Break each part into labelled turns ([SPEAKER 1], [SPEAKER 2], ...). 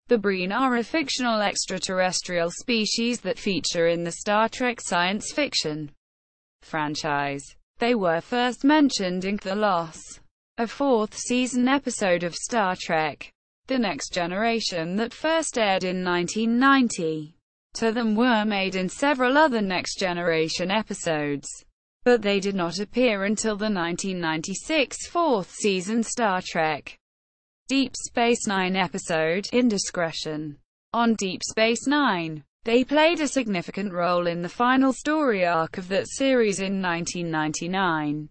[SPEAKER 1] The Breen are a fictional extraterrestrial species that feature in the Star Trek science fiction franchise. They were first mentioned in The Loss, a fourth-season episode of Star Trek: The Next Generation that first aired in 1990. To them were made in several other Next Generation episodes, but they did not appear until the 1996 fourth-season Star Trek Deep Space Nine episode, Indiscretion. On Deep Space Nine, they played a significant role in the final story arc of that series in 1999,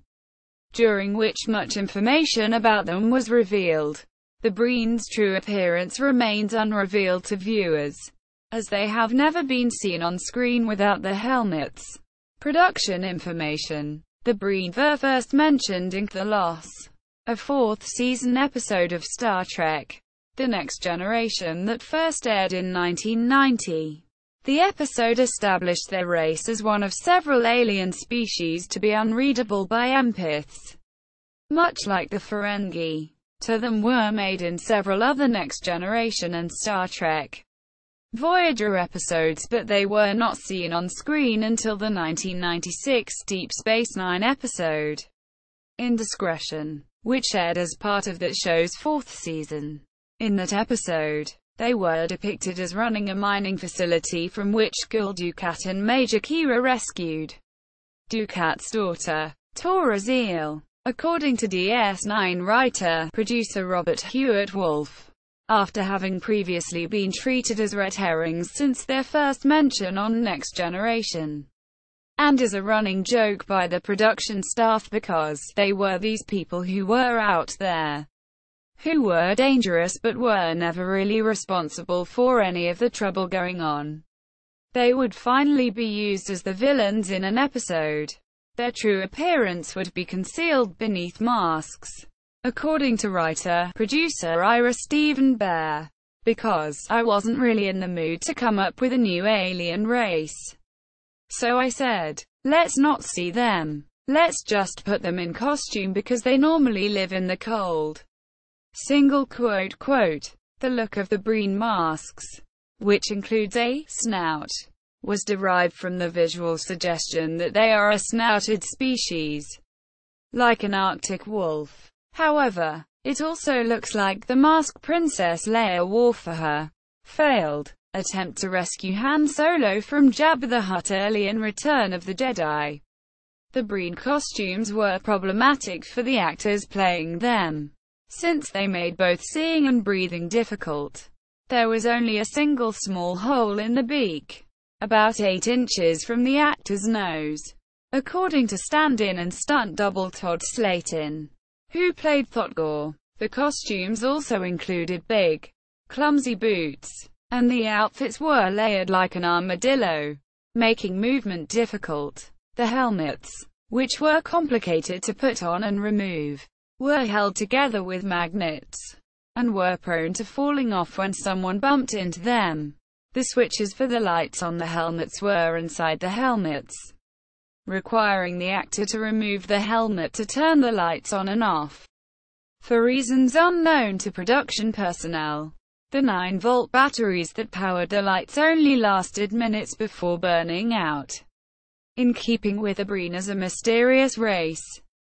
[SPEAKER 1] during which much information about them was revealed. The Breen's true appearance remains unrevealed to viewers, as they have never been seen on screen without the helmets. Production information. The Breen were first mentioned in The Loss, a fourth-season episode of Star Trek: The Next Generation that first aired in 1990. The episode established their race as one of several alien species to be unreadable by empaths, much like the Ferengi. To them were made in several other Next Generation and Star Trek Voyager episodes, but they were not seen on screen until the 1996 Deep Space Nine episode, Indiscretion, which aired as part of that show's fourth season. In that episode, they were depicted as running a mining facility from which Gul Dukat and Major Kira rescued Dukat's daughter, Tora Zeel. According to DS9 writer-producer Robert Hewitt Wolfe, after having previously been treated as red herrings since their first mention on Next Generation, and as a running joke by the production staff because they were these people who were out there, who were dangerous but were never really responsible for any of the trouble going on. They would finally be used as the villains in an episode. Their true appearance would be concealed beneath masks, according to writer-producer Ira Steven Behr, because I wasn't really in the mood to come up with a new alien race. So I said, let's not see them. Let's just put them in costume because they normally live in the cold. Single quote, quote. The look of the Breen masks, which includes a snout, was derived from the visual suggestion that they are a snouted species, like an Arctic wolf. However, it also looks like the mask Princess Leia wore for her failed attempt to rescue Han Solo from Jabba the Hutt early in Return of the Jedi. The Breen costumes were problematic for the actors playing them, since they made both seeing and breathing difficult. There was only a single small hole in the beak, about 8 inches from the actor's nose, according to stand-in and stunt double Todd Slayton, who played Thotgor. The costumes also included big, clumsy boots, and the outfits were layered like an armadillo, making movement difficult. The helmets, which were complicated to put on and remove, were held together with magnets, and were prone to falling off when someone bumped into them. The switches for the lights on the helmets were inside the helmets, requiring the actor to remove the helmet to turn the lights on and off. For reasons unknown to production personnel, the 9-volt batteries that powered the lights only lasted minutes before burning out. In keeping with the Breen as a mysterious race,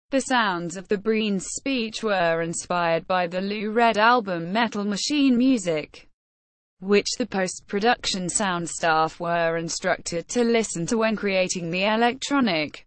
[SPEAKER 1] the sounds of the Breen's speech were inspired by the Lou Reed album Metal Machine Music, which the post-production sound staff were instructed to listen to when creating the electronic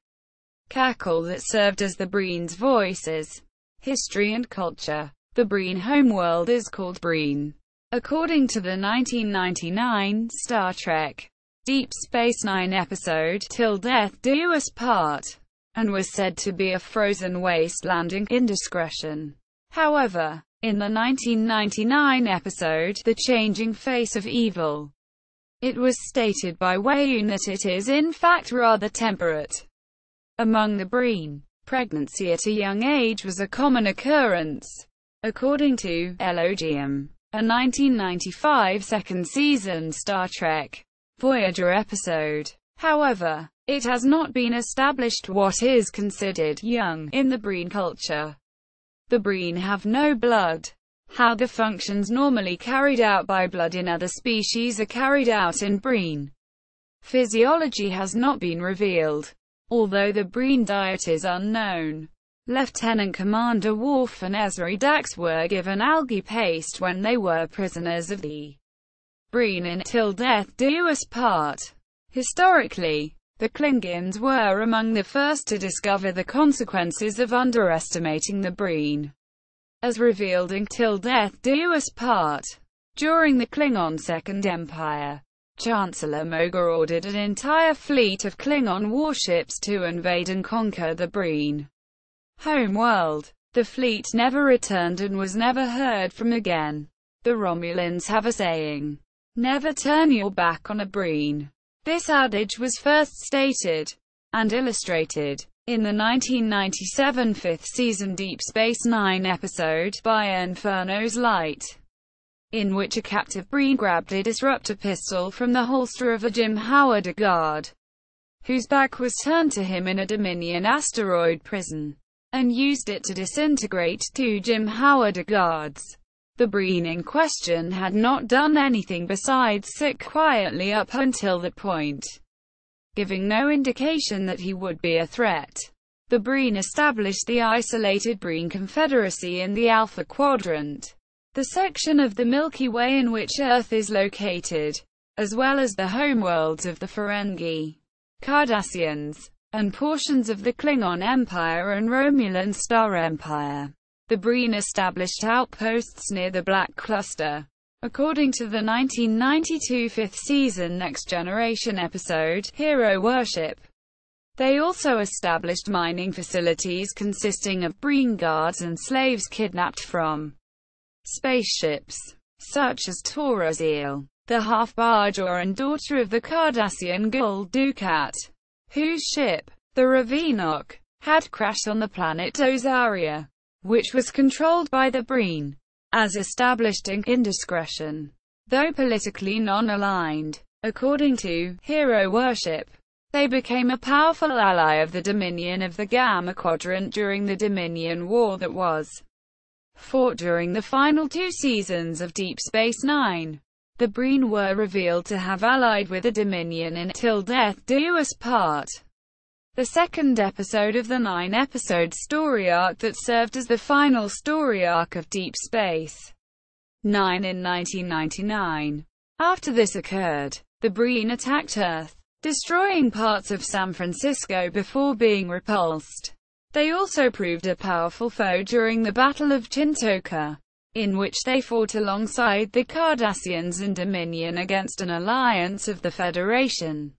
[SPEAKER 1] cackle that served as the Breen's voices. History and culture. The Breen homeworld is called Breen, according to the 1999 Star Trek Deep Space Nine episode, Till Death Do Us Part, and was said to be a frozen wasteland in Indiscretion. However, in the 1999 episode, The Changing Face of Evil, it was stated by Wayun that it is in fact rather temperate. Among the Breen, pregnancy at a young age was a common occurrence, according to Elogium, a 1995 second-season Star Trek Voyager episode. However, it has not been established what is considered young in the Breen culture. The Breen have no blood. How the functions normally carried out by blood in other species are carried out in Breen physiology has not been revealed. Although the Breen diet is unknown, Lieutenant Commander Worf and Ezri Dax were given algae paste when they were prisoners of the Breen in Till Death Do Us Part. Historically, the Klingons were among the first to discover the consequences of underestimating the Breen, as revealed in Till Death Do Us Part. During the Klingon Second Empire, Chancellor Moga ordered an entire fleet of Klingon warships to invade and conquer the Breen homeworld. The fleet never returned and was never heard from again. The Romulans have a saying, "Never turn your back on a Breen." This adage was first stated and illustrated in the 1997 fifth season Deep Space Nine episode, By Inferno's Light, in which a captive Breen grabbed a disruptor pistol from the holster of a Jim Howard guard, whose back was turned to him in a Dominion asteroid prison, and used it to disintegrate two Jim Howard guards. The Breen in question had not done anything besides sit quietly up until that point, giving no indication that he would be a threat. The Breen established the isolated Breen Confederacy in the Alpha Quadrant, the section of the Milky Way in which Earth is located, as well as the homeworlds of the Ferengi, Cardassians, and portions of the Klingon Empire and Romulan Star Empire. The Breen established outposts near the Black Cluster. According to the 1992 fifth season Next Generation episode, Hero Worship, they also established mining facilities consisting of Breen guards and slaves kidnapped from spaceships, such as Torazil, the half-Bajoran daughter of the Cardassian Gul Dukat, whose ship, the Ravinok, had crashed on the planet Ozaria, which was controlled by the Breen, as established in Indiscretion. Though politically non-aligned, according to Hero Worship, they became a powerful ally of the Dominion of the Gamma Quadrant during the Dominion War that was fought during the final two seasons of Deep Space Nine. The Breen were revealed to have allied with the Dominion in Till Death Do Us Part, the second episode of the 9-episode story arc that served as the final story arc of Deep Space Nine in 1999. After this occurred, the Breen attacked Earth, destroying parts of San Francisco before being repulsed. They also proved a powerful foe during the Battle of Chintoka, in which they fought alongside the Cardassians and Dominion against an alliance of the Federation,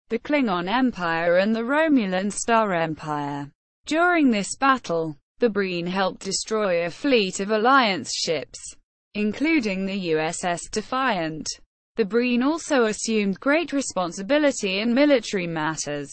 [SPEAKER 1] the Klingon Empire and the Romulan Star Empire. During this battle, the Breen helped destroy a fleet of Alliance ships, including the USS Defiant. The Breen also assumed great responsibility in military matters.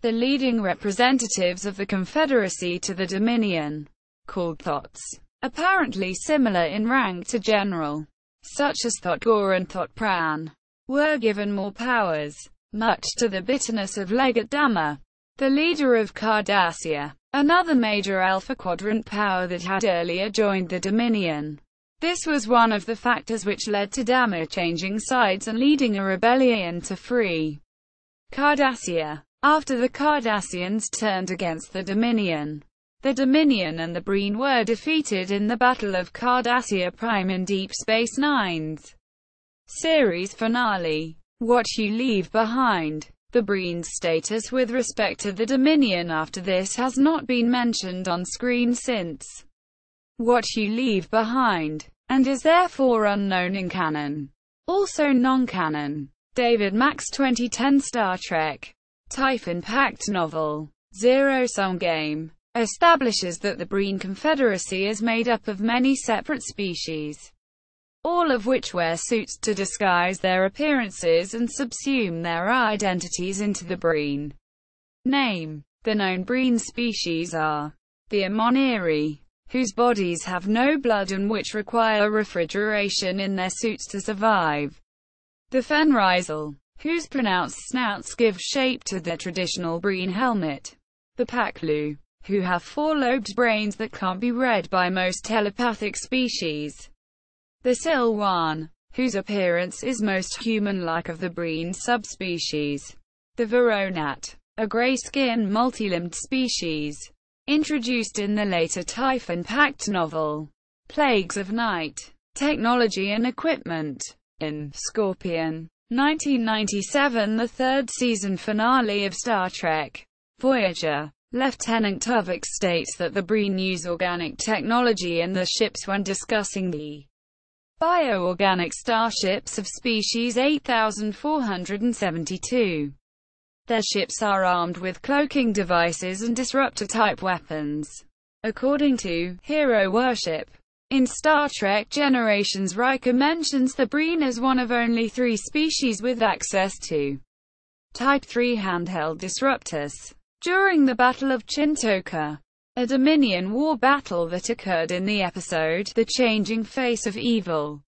[SPEAKER 1] The leading representatives of the Confederacy to the Dominion, called Thots, apparently similar in rank to General, such as Thot Gore and Thot Pran, were given more powers, much to the bitterness of Legat Damar, the leader of Cardassia, another major Alpha Quadrant power that had earlier joined the Dominion. This was one of the factors which led to Damar changing sides and leading a rebellion to free Cardassia. After the Cardassians turned against the Dominion and the Breen were defeated in the Battle of Cardassia Prime in Deep Space Nine's series finale, What You Leave Behind. The Breen's status with respect to the Dominion after this has not been mentioned on screen since What You Leave Behind, and is therefore unknown in canon. Also non-canon. David Mack's 2010 Star Trek Typhon Pact novel, Zero Sum Game, establishes that the Breen Confederacy is made up of many separate species, all of which wear suits to disguise their appearances and subsume their identities into the Breen name. The known Breen species are the Amoniri, whose bodies have no blood and which require refrigeration in their suits to survive; the Fenrisal, whose pronounced snouts give shape to their traditional Breen helmet; the Paklu, who have four-lobed brains that can't be read by most telepathic species. The Silwan, whose appearance is most human-like of the Breen subspecies. The Veronat, a grey-skinned multi-limbed species, introduced in the later Typhon Pact novel, Plagues of Night, Technology and Equipment, in Scorpion, 1997, the third season finale of Star Trek Voyager. Lieutenant Tuvok states that the Breen use organic technology in the ships when discussing the bioorganic starships of species 8472. Their ships are armed with cloaking devices and disruptor-type weapons. According to Hero Worship, in Star Trek Generations, Riker mentions the Breen as one of only 3 species with access to Type 3 handheld disruptors. During the Battle of Chintoka, a Dominion war battle that occurred in the episode The Changing Face of Evil,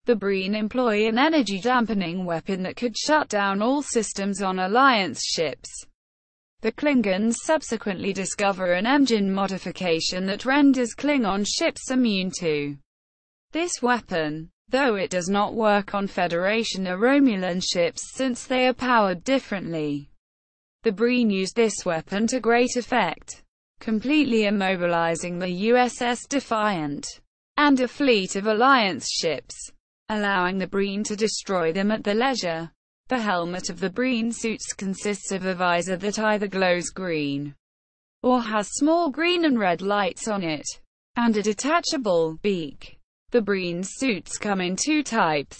[SPEAKER 1] the Breen employ an energy-dampening weapon that could shut down all systems on Alliance ships. The Klingons subsequently discover an engine modification that renders Klingon ships immune to this weapon, though it does not work on Federation or Romulan ships since they are powered differently. The Breen used this weapon to great effect, completely immobilizing the USS Defiant and a fleet of Alliance ships, allowing the Breen to destroy them at their leisure. The helmet of the Breen suits consists of a visor that either glows green or has small green and red lights on it, and a detachable beak. The Breen suits come in 2 types.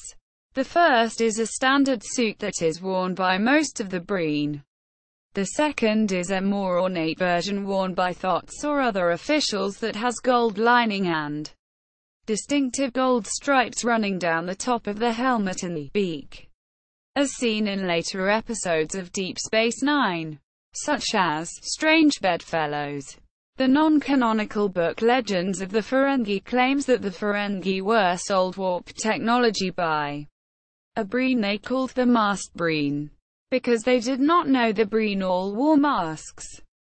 [SPEAKER 1] The first is a standard suit that is worn by most of the Breen. The second is a more ornate version worn by Thots or other officials that has gold lining and distinctive gold stripes running down the top of the helmet and the beak, as seen in later episodes of Deep Space Nine, such as Strange Bedfellows. The non-canonical book Legends of the Ferengi claims that the Ferengi were sold warp technology by a Breen they called the Masked Breen, because they did not know the Breen all wore masks.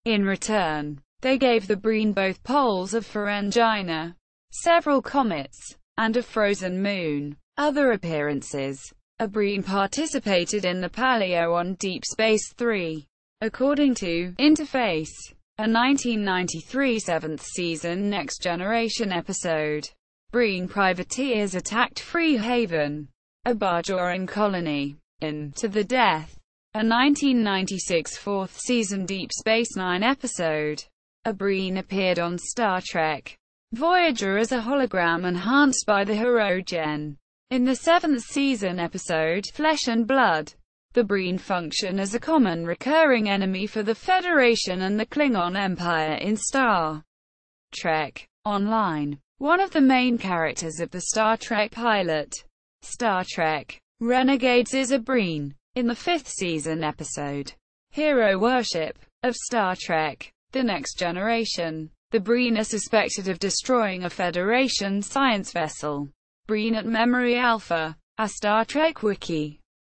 [SPEAKER 1] In return, they gave the Breen both poles of Ferengina, several comets, and a frozen moon. Other appearances. A Breen participated in the Paleo on Deep Space 3. According to Interface, a 1993 7th season Next Generation episode, Breen privateers attacked Free Haven, a Bajoran colony, in To the Death. A 1996 4th season Deep Space Nine episode, a Breen appeared on Star Trek Voyager as a hologram enhanced by the Hirogen. In the 7th season episode, Flesh and Blood, the Breen function as a common recurring enemy for the Federation and the Klingon Empire in Star Trek Online. One of the main characters of the Star Trek pilot, Star Trek Renegades, is a Breen. In the 5th season episode, Hero Worship, of Star Trek The Next Generation, the Breen are suspected of destroying a Federation science vessel. Breen at Memory Alpha, a Star Trek wiki.